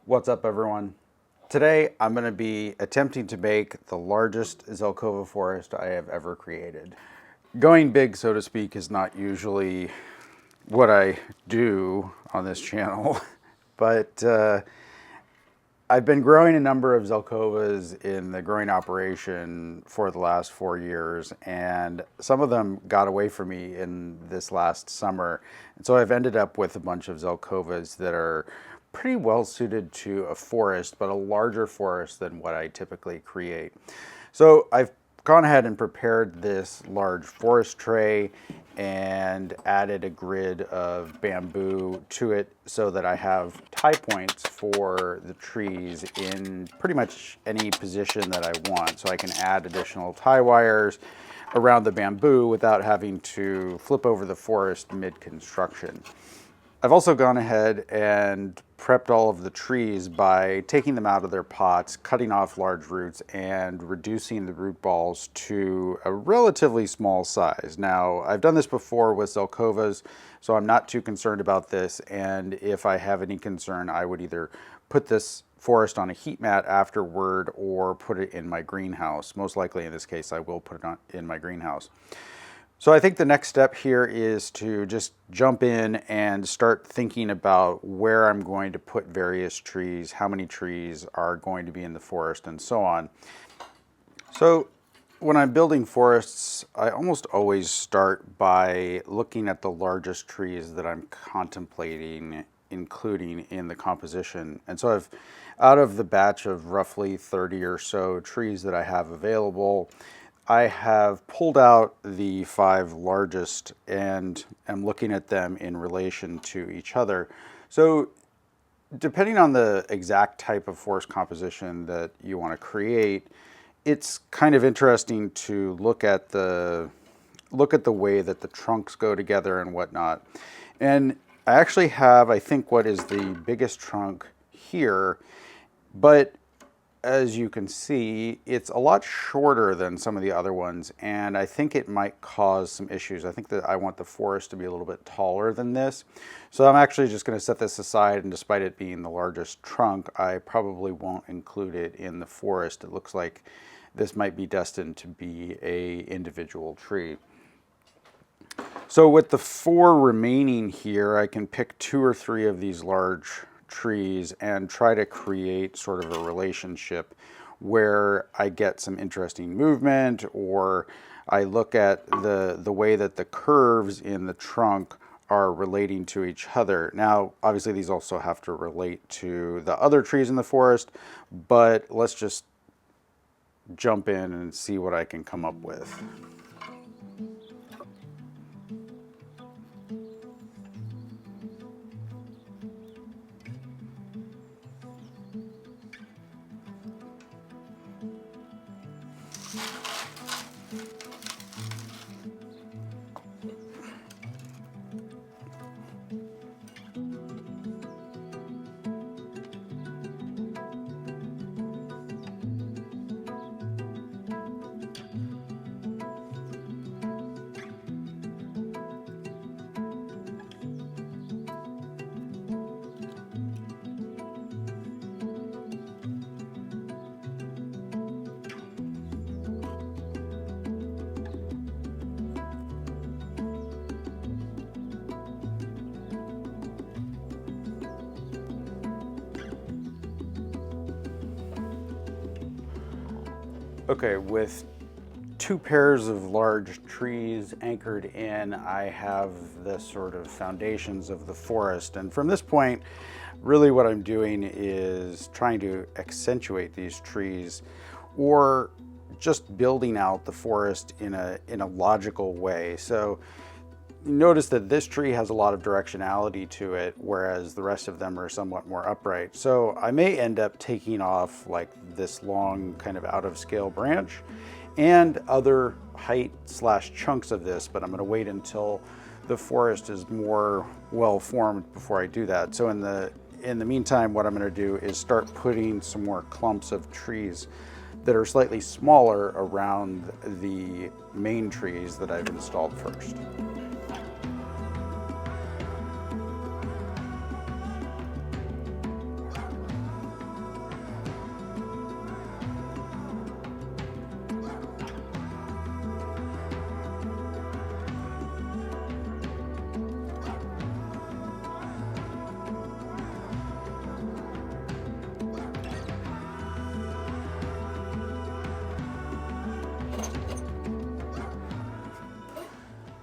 What's up, everyone? Today I'm going to be attempting to make the largest Zelkova forest I have ever created. Going big, so to speak, is not usually what I do on this channel, but I've been growing a number of Zelkovas in the growing operation for the last 4 years, and some of them got away from me in this last summer. And so I've ended up with a bunch of Zelkovas that are pretty well suited to a forest, but a larger forest than what I typically create. So I've gone ahead and prepared this large forest tray and added a grid of bamboo to it so that I have tie points for the trees in pretty much any position that I want. So I can add additional tie wires around the bamboo without having to flip over the forest mid-construction. I've also gone ahead and prepped all of the trees by taking them out of their pots, cutting off large roots, and reducing the root balls to a relatively small size. Now, I've done this before with Zelkovas, so I'm not too concerned about this, and if I have any concern, I would either put this forest on a heat mat afterward or put it in my greenhouse. Most likely in this case, I will put it in my greenhouse. So I think the next step here is to just jump in and start thinking about where I'm going to put various trees, how many trees are going to be in the forest, and so on. So when I'm building forests, I almost always start by looking at the largest trees that I'm contemplating including in the composition. And so out of the batch of roughly 30 or so trees that I have available, I have pulled out the 5 largest and am looking at them in relation to each other. So depending on the exact type of forest composition that you want to create, it's kind of interesting to look at the way that the trunks go together and whatnot. And I actually have, I think, what is the biggest trunk here, but as you can see, it's a lot shorter than some of the other ones, and I think it might cause some issues. I think that I want the forest to be a little bit taller than this. So I'm actually just going to set this aside, and despite it being the largest trunk, I probably won't include it in the forest. It looks like this might be destined to be an individual tree. So with the 4 remaining here, I can pick 2 or 3 of these large trees and try to create sort of a relationship where I get some interesting movement, or I look at the way that the curves in the trunk are relating to each other. Now, obviously these also have to relate to the other trees in the forest, but let's just jump in and see what I can come up with. Okay, with 2 pairs of large trees anchored in, I have the sort of foundations of the forest. And from this point, really what I'm doing is trying to accentuate these trees, or just building out the forest in a logical way. So notice that this tree has a lot of directionality to it, whereas the rest of them are somewhat more upright. So I may end up taking off like this long kind of out of scale branch and other height / chunks of this, but I'm going to wait until the forest is more well formed before I do that. So in the meantime, what I'm going to do is start putting some more clumps of trees that are slightly smaller around the main trees that I've installed first.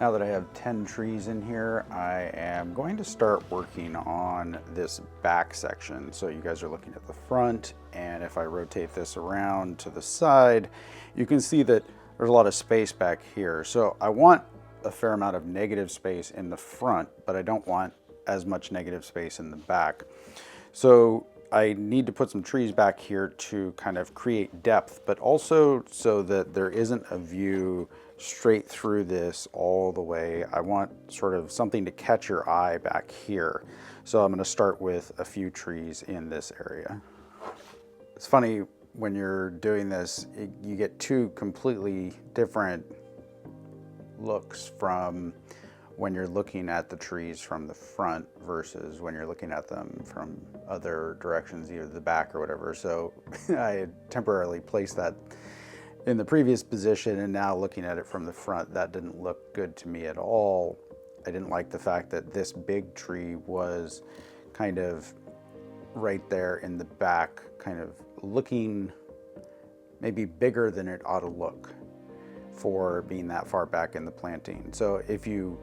Now that I have 10 trees in here, I am going to start working on this back section. So you guys are looking at the front, and if I rotate this around to the side, you can see that there's a lot of space back here. So I want a fair amount of negative space in the front, but I don't want as much negative space in the back. So I need to put some trees back here to kind of create depth, but also so that there isn't a view straight through this all the way. I want sort of something to catch your eye back here. So I'm going to start with a few trees in this area. It's funny when you're doing this, you get two completely different looks from when you're looking at the trees from the front versus when you're looking at them from other directions, either the back or whatever. So I temporarily placed that in the previous position, and now looking at it from the front, that didn't look good to me at all. I didn't like the fact that this big tree was kind of right there in the back, kind of looking maybe bigger than it ought to look for being that far back in the planting. So if you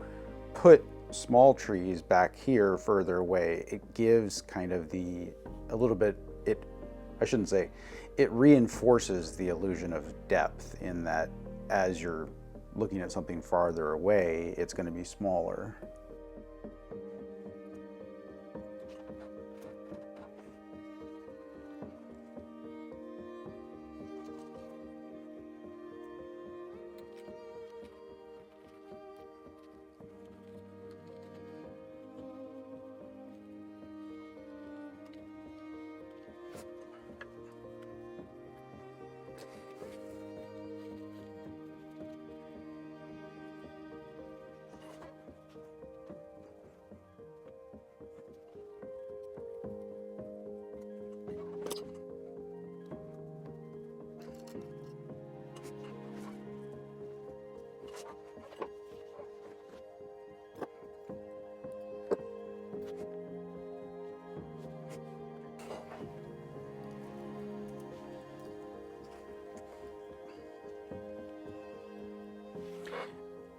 put small trees back here further away, it gives kind of a little bit, it reinforces the illusion of depth, in that as you're looking at something farther away, it's going to be smaller.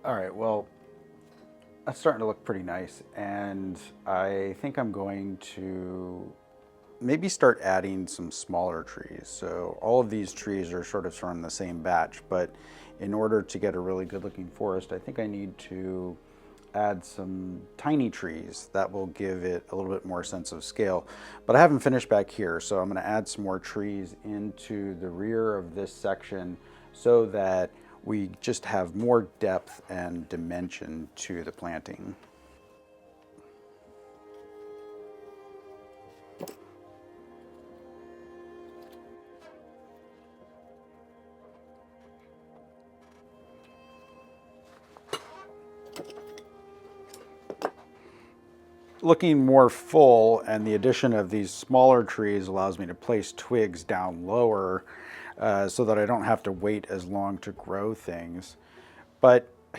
All right, well, that's starting to look pretty nice, and I think I'm going to maybe start adding some smaller trees. So all of these trees are sort of from the same batch, but in order to get a really good looking forest, I think I need to add some tiny trees that will give it a little bit more sense of scale. But I haven't finished back here, so I'm going to add some more trees into the rear of this section so that we just have more depth and dimension to the planting. Looking more full, and the addition of these smaller trees allows me to place twigs down lower so that I don't have to wait as long to grow things. But I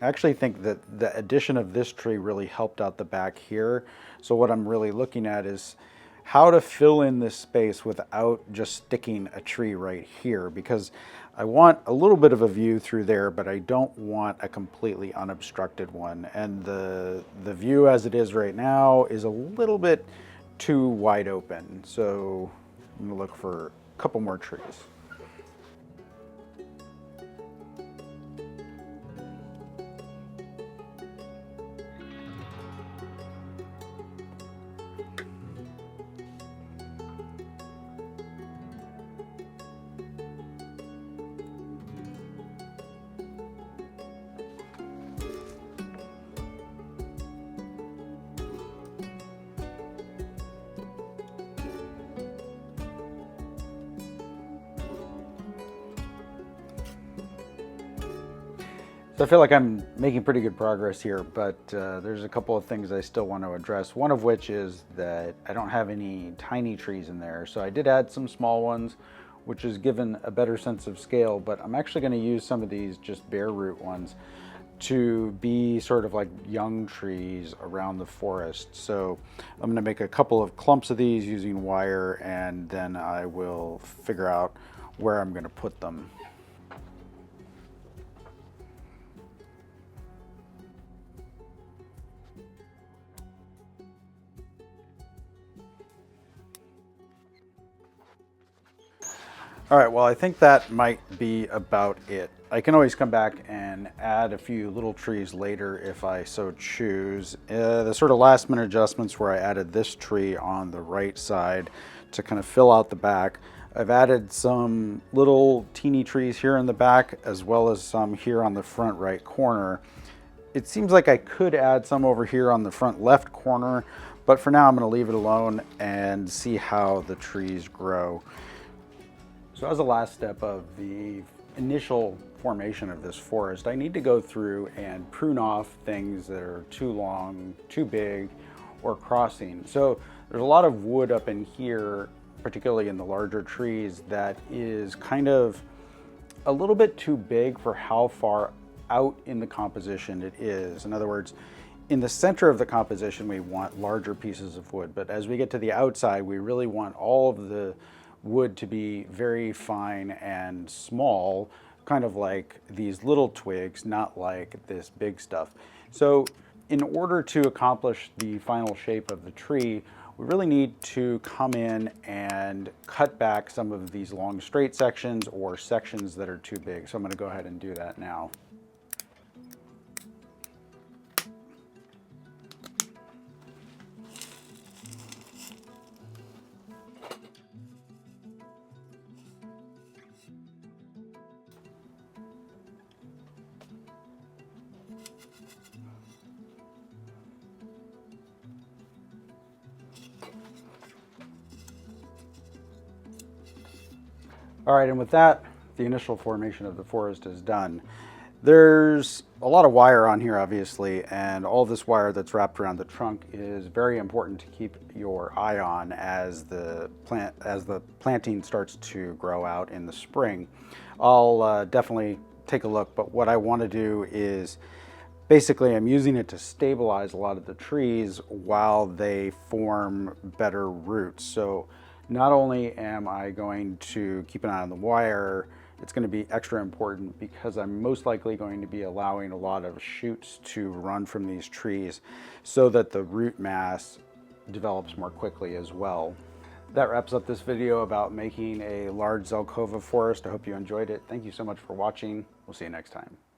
actually think that the addition of this tree really helped out the back here. So what I'm really looking at is how to fill in this space without just sticking a tree right here, because I want a little bit of a view through there, but I don't want a completely unobstructed one. And the view as it is right now is a little bit too wide open. So I'm gonna look for a couple more trees. So I feel like I'm making pretty good progress here, but there's a couple of things I still want to address. One of which is that I don't have any tiny trees in there. So I did add some small ones, which has given a better sense of scale, but I'm actually going to use some of these just bare root ones to be sort of like young trees around the forest. So I'm going to make a couple of clumps of these using wire, and then I will figure out where I'm going to put them. All right, well, I think that might be about it. I can always come back and add a few little trees later if I so choose. The sort of last minute adjustments where I added this tree on the right side to kind of fill out the back. I've added some little teeny trees here in the back as well as some here on the front right corner. It seems like I could add some over here on the front left corner, but for now I'm going to leave it alone and see how the trees grow. So as the last step of the initial formation of this forest, I need to go through and prune off things that are too long, too big, or crossing. So there's a lot of wood up in here, particularly in the larger trees, that is kind of a little bit too big for how far out in the composition it is. In other words, in the center of the composition, we want larger pieces of wood, but as we get to the outside, we really want all of the wood to be very fine and small, kind of like these little twigs, not like this big stuff. So in order to accomplish the final shape of the tree, we really need to come in and cut back some of these long straight sections or sections that are too big. So I'm going to go ahead and do that now. All right, and with that, the initial formation of the forest is done. There's a lot of wire on here, obviously, and all this wire that's wrapped around the trunk is very important to keep your eye on as the planting starts to grow out in the spring. I'll definitely take a look, but what I want to do is basically I'm using it to stabilize a lot of the trees while they form better roots. So not only am I going to keep an eye on the wire, it's going to be extra important because I'm most likely going to be allowing a lot of shoots to run from these trees so that the root mass develops more quickly as well. That wraps up this video about making a large Zelkova forest. I hope you enjoyed it. Thank you so much for watching. We'll see you next time.